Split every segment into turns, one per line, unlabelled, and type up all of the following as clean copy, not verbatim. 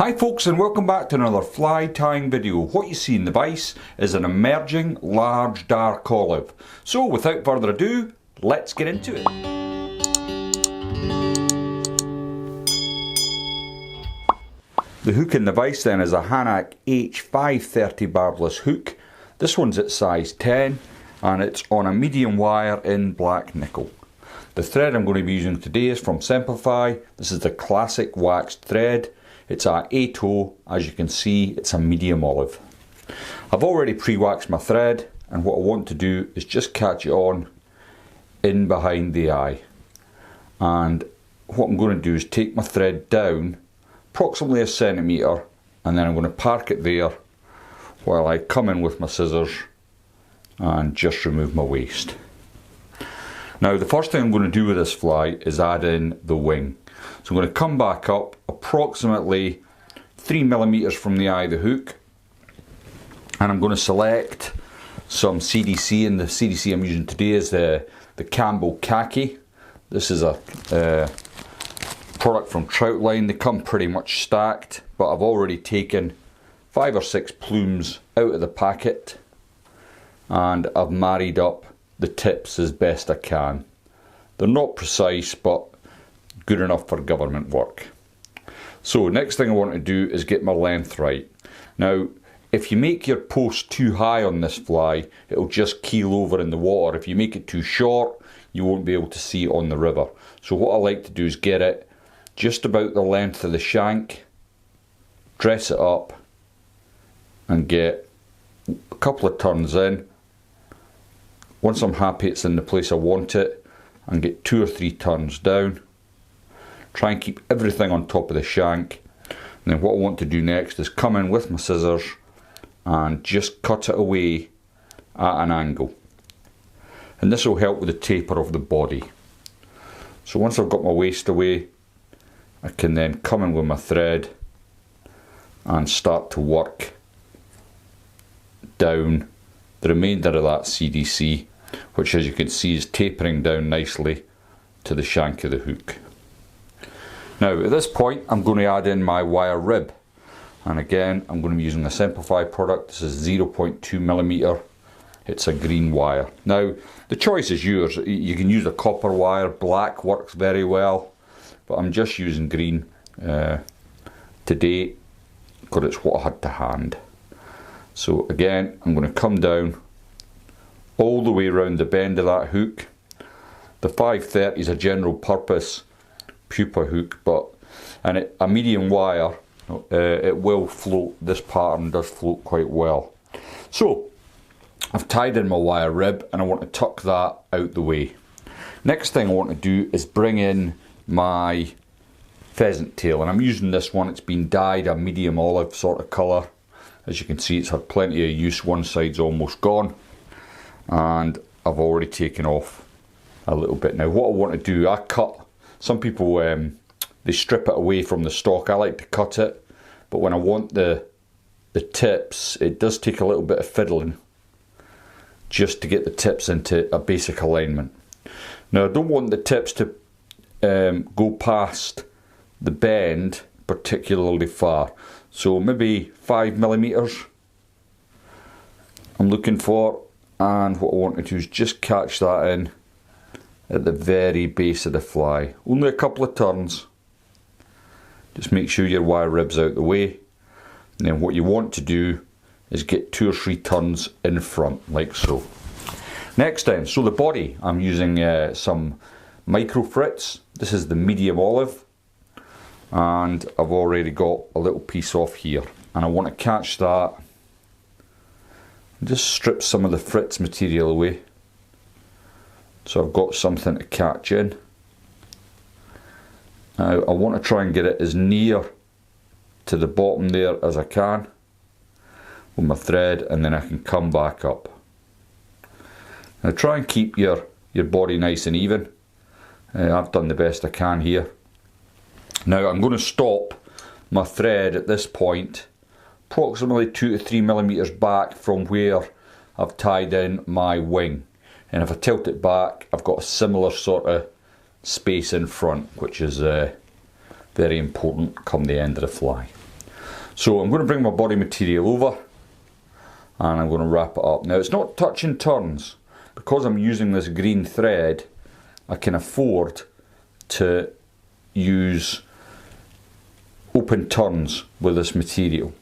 Hi folks, and welcome back to another fly tying video. What you see in the vise is an emerging large dark olive. So without further ado, let's get into it. The hook in the vise then is a Hanak H530 barbless hook. This one's at size 10 and it's on a medium wire in black nickel. The thread I'm going to be using today is from Semperfli. This is the classic waxed thread. It's a 8/0, as you can see, it's a medium olive. I've already pre-waxed my thread, and what I want to do is just catch it on in behind the eye. And what I'm going to do is take my thread down approximately 1 centimetre, and then I'm going to park it there while I come in with my scissors and just remove my waste. Now the first thing I'm going to do with this fly is add in the wing. So I'm going to come back up approximately 3mm from the eye of the hook, and I'm going to select some CDC, and the CDC I'm using today is the Campbell Khaki. This is a product from Troutline. They come pretty much stacked, but I've already taken 5 or 6 plumes out of the packet and I've married up the tips as best I can. They're not precise, but good enough for government work. So next thing I want to do is get my length right. Now if you make your post too high on this fly, it'll just keel over in the water. If you make it too short, you won't be able to see it on the river. So what I like to do is get it just about the length of the shank, dress it up and get a couple of turns in. Once I'm happy it's in the place I want it, and get 2 or 3 turns down. Try and keep everything on top of the shank. And then what I want to do next is come in with my scissors and just cut it away at an angle. And this will help with the taper of the body. So once I've got my waste away, I can then come in with my thread and start to work down the remainder of that CDC, which as you can see is tapering down nicely to the shank of the hook. Now at this point I'm going to add in my wire rib, and again I'm going to be using a Semperfli product. This is 0.2mm. It's a green wire. Now the choice is yours. You can use a copper wire, black works very well, but I'm just using green today because it's what I had to hand. So again I'm going to come down all the way around the bend of that hook. The 530 is a general purpose pupa hook, but a medium wire, it will float. This pattern does float quite well. So I've tied in my wire rib and I want to tuck that out the way. Next thing I want to do is bring in my pheasant tail, and I'm using this one. It's been dyed a medium olive sort of colour. As you can see, it's had plenty of use. One side's almost gone and I've already taken off a little bit. Now what I want to do, I cut. Some people they strip it away from the stalk. I like to cut it, but when I want the tips, it does take a little bit of fiddling just to get the tips into a basic alignment. Now I don't want the tips to go past the bend particularly far, so maybe 5mm I'm looking for, and what I want to do is just catch that in at the very base of the fly. Only a couple of turns. Just make sure your wire rib's out the way. And then what you want to do is get 2 or 3 turns in front, like so. Next then, so the body, I'm using some micro Fritz. This is the medium olive. And I've already got a little piece off here. And I want to catch that. Just strip some of the Fritz material away. So I've got something to catch in. Now I want to try and get it as near to the bottom there as I can with my thread, and then I can come back up. Now try and keep your body nice and even. I've done the best I can here. Now I'm going to stop my thread at this point approximately 2 to 3mm back from where I've tied in my wing. And if I tilt it back, I've got a similar sort of space in front, which is very important come the end of the fly. So I'm going to bring my body material over and I'm going to wrap it up. Now it's not touch and turns. Because I'm using this green thread, I can afford to use open turns with this material,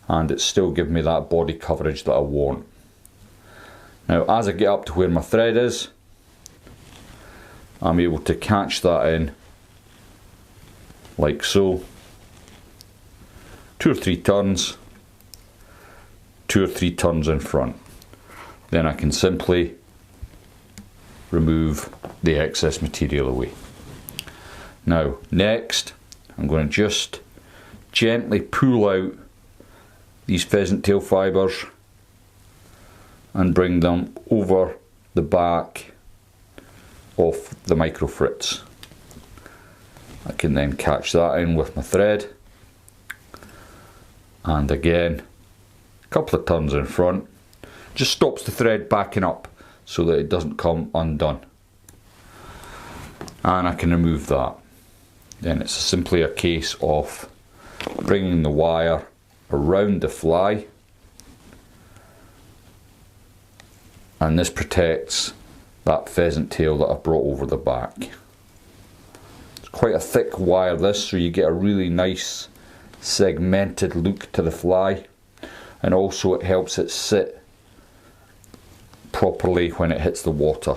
and it still gives me that body coverage that I want. Now as I get up to where my thread is, I'm able to catch that in like so. 2 or 3 turns, 2 or 3 turns in front. Then I can simply remove the excess material away. Now next I'm going to just gently pull out these pheasant tail fibres and bring them over the back of the micro Fritz. I can then catch that in with my thread, and again a couple of turns in front. Just stops the thread backing up so that it doesn't come undone. And I can remove that. Then it's simply a case of bringing the wire around the fly, and this protects that pheasant tail that I've brought over the back. It's quite a thick wire this, so you get a really nice segmented look to the fly, and also it helps it sit properly when it hits the water.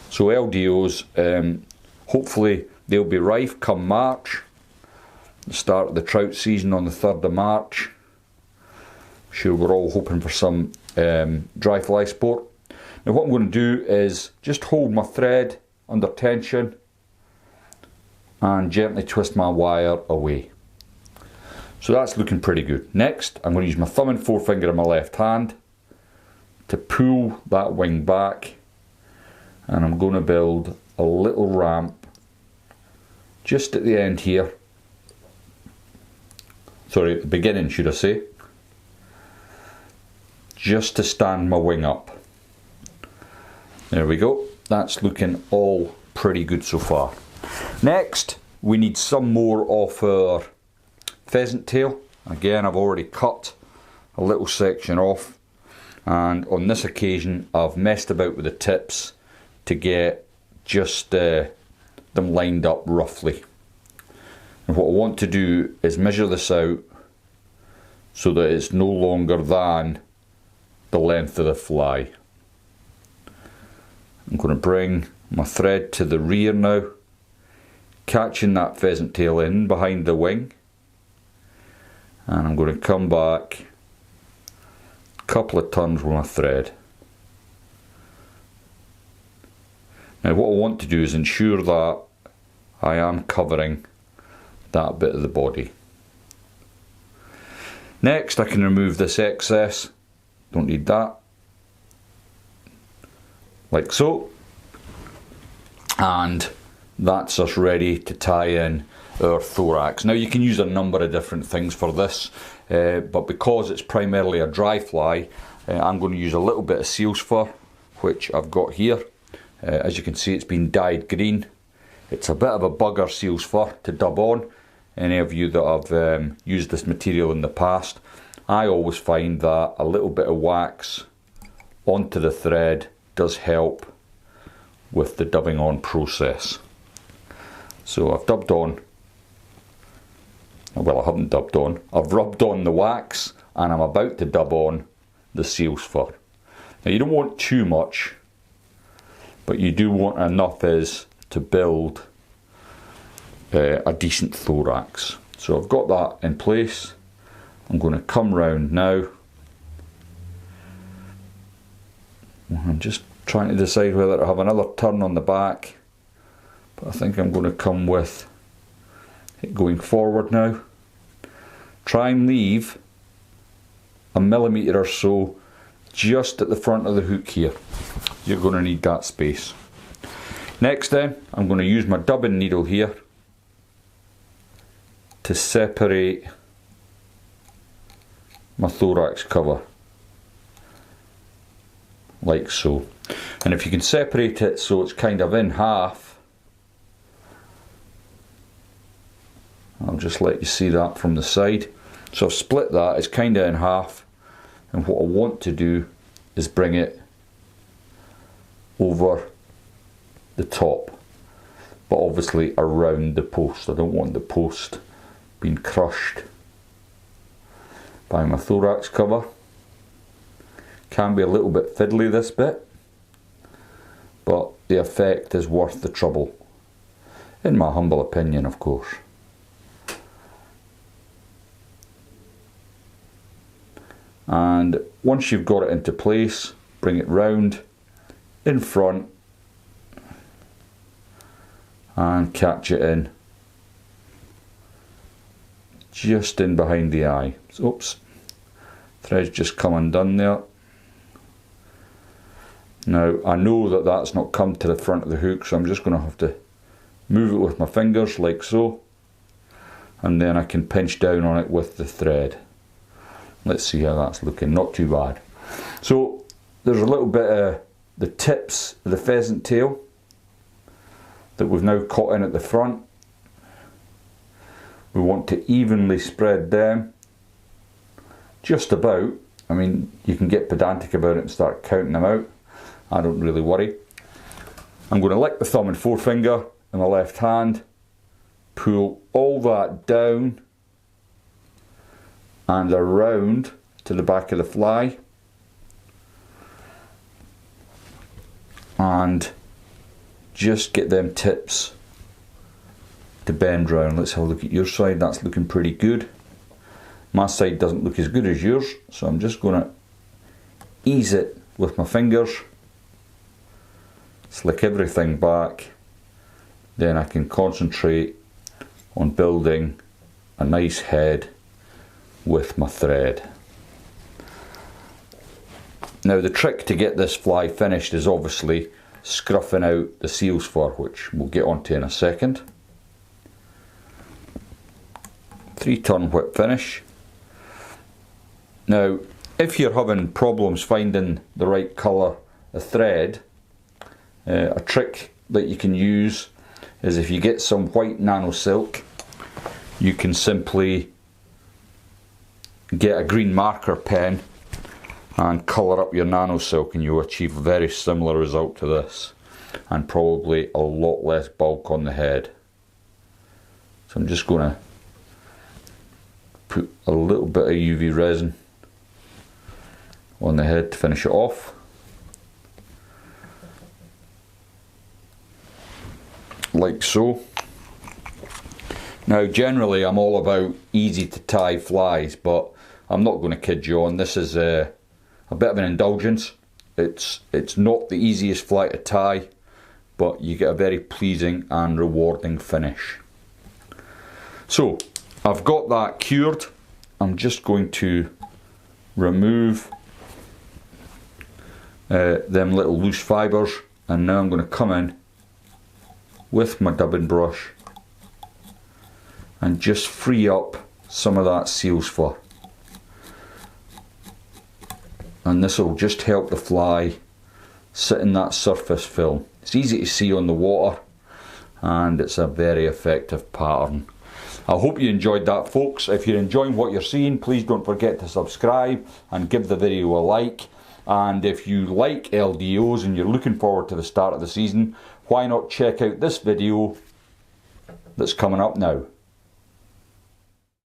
So LDOs, hopefully they'll be rife come March, the start of the trout season on the 3rd of March. I'm sure we're all hoping for some dry fly sport. Now what I'm going to do is just hold my thread under tension and gently twist my wire away. So that's looking pretty good. Next I'm going to use my thumb and forefinger in my left hand to pull that wing back, and I'm going to build a little ramp just at the end here, sorry, at the beginning should I say, just to stand my wing up. There we go, that's looking all pretty good so far. Next we need some more of our pheasant tail. Again, I've already cut a little section off, and on this occasion I've messed about with the tips to get just them lined up roughly. And what I want to do is measure this out so that it's no longer than the length of the fly. I'm going to bring my thread to the rear now, catching that pheasant tail in behind the wing, and I'm going to come back a couple of turns with my thread. Now what I want to do is ensure that I am covering that bit of the body. Next I can remove this excess, don't need that, like so, and that's us ready to tie in our thorax. Now you can use a number of different things for this, but because it's primarily a dry fly, I'm going to use a little bit of seal's fur, which I've got here. As you can see, it's been dyed green. It's a bit of a bugger seal's fur to dub on. Any of you that have used this material in the past, I always find that a little bit of wax onto the thread does help with the dubbing on process. So I've dubbed on, well I haven't dubbed on, I've rubbed on the wax and I'm about to dub on the seal's fur. Now you don't want too much, but you do want enough as to build a decent thorax. So I've got that in place. I'm going to come round now. I'm just trying to decide whether to have another turn on the back, but I think I'm going to come with it going forward now. Try and leave a millimetre or so just at the front of the hook here. You're going to need that space. Next then, I'm going to use my dubbing needle here to separate my thorax cover, like so. And if you can separate it so it's kind of in half, I'll just let you see that from the side. So I've split that, it's kind of in half, and what I want to do is bring it over the top, but obviously around the post. I don't want the post being crushed by my thorax cover. Can be a little bit fiddly, this bit, but the effect is worth the trouble, in my humble opinion, of course. And once you've got it into place, bring it round in front and catch it in just in behind the eye. So, oops, thread's just come undone there. Now I know that that's not come to the front of the hook, so I'm just going to have to move it with my fingers like so, and then I can pinch down on it with the thread. Let's see how that's looking. Not too bad. So there's a little bit of the tips of the pheasant tail that we've now caught in at the front. We want to evenly spread them, just about. I mean, you can get pedantic about it and start counting them out. I don't really worry. I'm going to lick the thumb and forefinger in my left hand, pull all that down and around to the back of the fly, and just get them tips to bend round. Let's have a look at your side. That's looking pretty good. My side doesn't look as good as yours, so I'm just going to ease it with my fingers, slick everything back, then I can concentrate on building a nice head with my thread. Now the trick to get this fly finished is obviously scruffing out the seal's fur, which we'll get onto in a second. 3-turn whip finish. Now if you're having problems finding the right colour of thread, a trick that you can use is if you get some white nano silk, you can simply get a green marker pen and colour up your nano silk, and you'll achieve a very similar result to this, and probably a lot less bulk on the head. So I'm just going to put a little bit of UV resin on the head to finish it off. Like so. Now generally I'm all about easy to tie flies, but I'm not going to kid you on, this is a bit of an indulgence. It's not the easiest fly to tie, but you get a very pleasing and rewarding finish. So I've got that cured. I'm just going to remove them little loose fibres, and now I'm going to come in with my dubbing brush and just free up some of that seal's fur. And this will just help the fly sit in that surface film. It's easy to see on the water, and it's a very effective pattern. I hope you enjoyed that, folks. If you're enjoying what you're seeing, please don't forget to subscribe and give the video a like. And if you like LDOs and you're looking forward to the start of the season, why not check out this video that's coming up now.